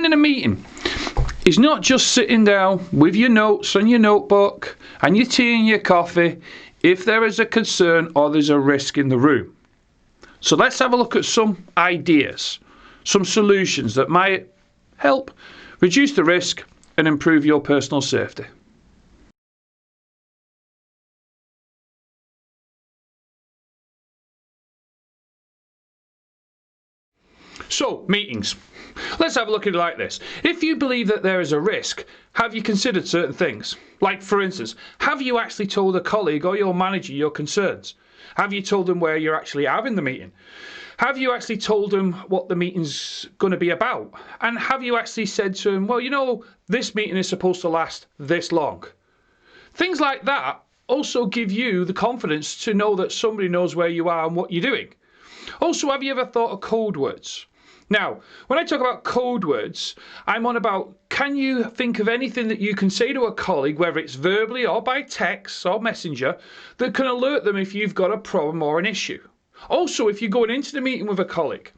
Attending a meeting is not just sitting down with your notes and your notebook and your tea and your coffee if there is a concern or there's a risk in the room. So let's have a look at some ideas, some solutions that might help reduce the risk and improve your personal safety. So, meetings. Let's have a look at it like this. If you believe that there is a risk, have you considered certain things? Like, for instance, have you actually told a colleague or your manager your concerns? Have you told them where you're actually having the meeting? Have you actually told them what the meeting's going to be about? And have you actually said to them, well, you know, this meeting is supposed to last this long? Things like that also give you the confidence to know that somebody knows where you are and what you're doing. Also, have you ever thought of code words? Now, when I talk about code words, I'm on about, can you think of anything that you can say to a colleague, whether it's verbally or by text or messenger, that can alert them if you've got a problem or an issue? Also, if you're going into the meeting with a colleague,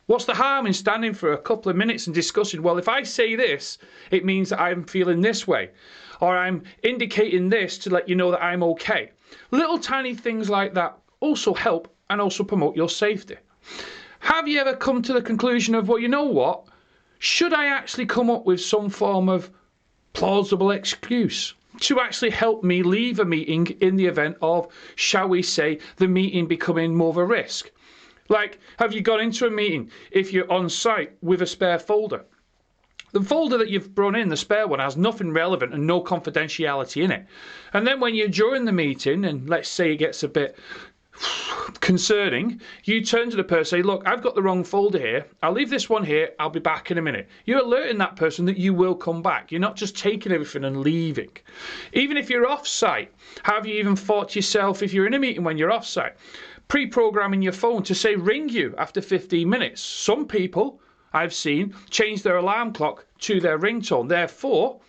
what's the harm in standing for a couple of minutes and discussing, well, if I say this, it means that I'm feeling this way, or I'm indicating this to let you know that I'm okay. Little tiny things like that also help and also promote your safety. Have you ever come to the conclusion of, well, you know what? Should I actually come up with some form of plausible excuse to actually help me leave a meeting in the event of, shall we say, the meeting becoming more of a risk? Like, have you gone into a meeting if you're on site with a spare folder? The folder that you've brought in, the spare one, has nothing relevant and no confidentiality in it. And then when you're during the meeting, and let's say it gets a bit concerning, you turn to the person and say, look, I've got the wrong folder here, I'll leave this one here, I'll be back in a minute. You're alerting that person that you will come back. You're not just taking everything and leaving. Even if you're off site, have you even thought to yourself, if you're in a meeting when you're off site, pre-programming your phone to say ring you after 15 minutes. Some people I've seen change their alarm clock to their ringtone. Therefore,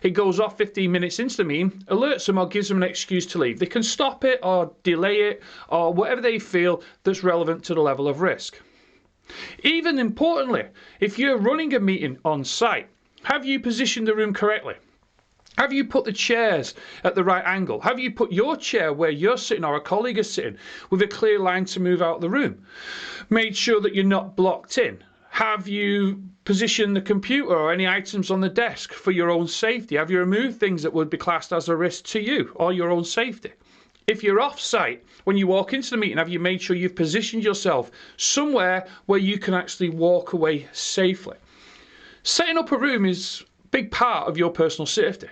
it goes off 15 minutes into the meeting, alerts them or gives them an excuse to leave. They can stop it or delay it or whatever they feel that's relevant to the level of risk. Even importantly, if you're running a meeting on site, have you positioned the room correctly? Have you put the chairs at the right angle? Have you put your chair where you're sitting or a colleague is sitting with a clear line to move out of the room? Made sure that you're not blocked in. Have you positioned the computer or any items on the desk for your own safety? Have you removed things that would be classed as a risk to you or your own safety? If you're off-site, when you walk into the meeting, have you made sure you've positioned yourself somewhere where you can actually walk away safely? Setting up a room is a big part of your personal safety.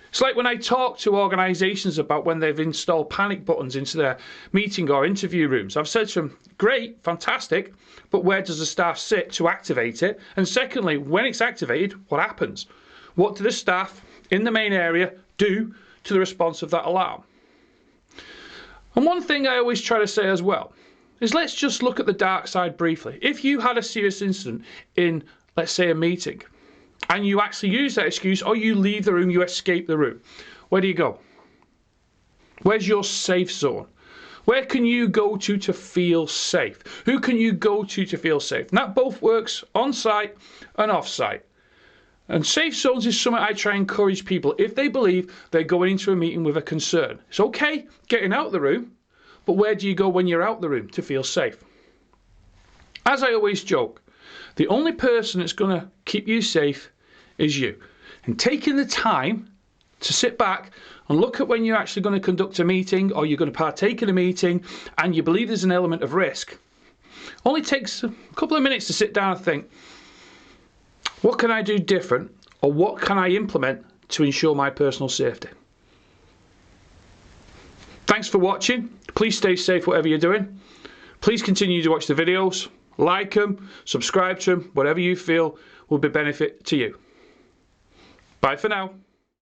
It's like when I talk to organisations about when they've installed panic buttons into their meeting or interview rooms. I've said to them, great, fantastic, but where does the staff sit to activate it? And secondly, when it's activated, what happens? What do the staff in the main area do to the response of that alarm? And one thing I always try to say as well is, let's just look at the dark side briefly. If you had a serious incident in, let's say, a meeting, and you actually use that excuse, or you leave the room, you escape the room, where do you go? Where's your safe zone? Where can you go to feel safe? Who can you go to feel safe? And that both works on site and off site. And safe zones is something I try and encourage people if they believe they're going into a meeting with a concern. It's okay getting out of the room, but where do you go when you're out the room to feel safe? As I always joke, the only person that's going to keep you safe is you. And taking the time to sit back and look at when you're actually going to conduct a meeting or you're going to partake in a meeting and you believe there's an element of risk, only takes a couple of minutes to sit down and think, what can I do different, or what can I implement to ensure my personal safety? Thanks for watching. Please stay safe whatever you're doing. Please continue to watch the videos. Like them, subscribe to them, whatever you feel will be benefit to you. Bye for now.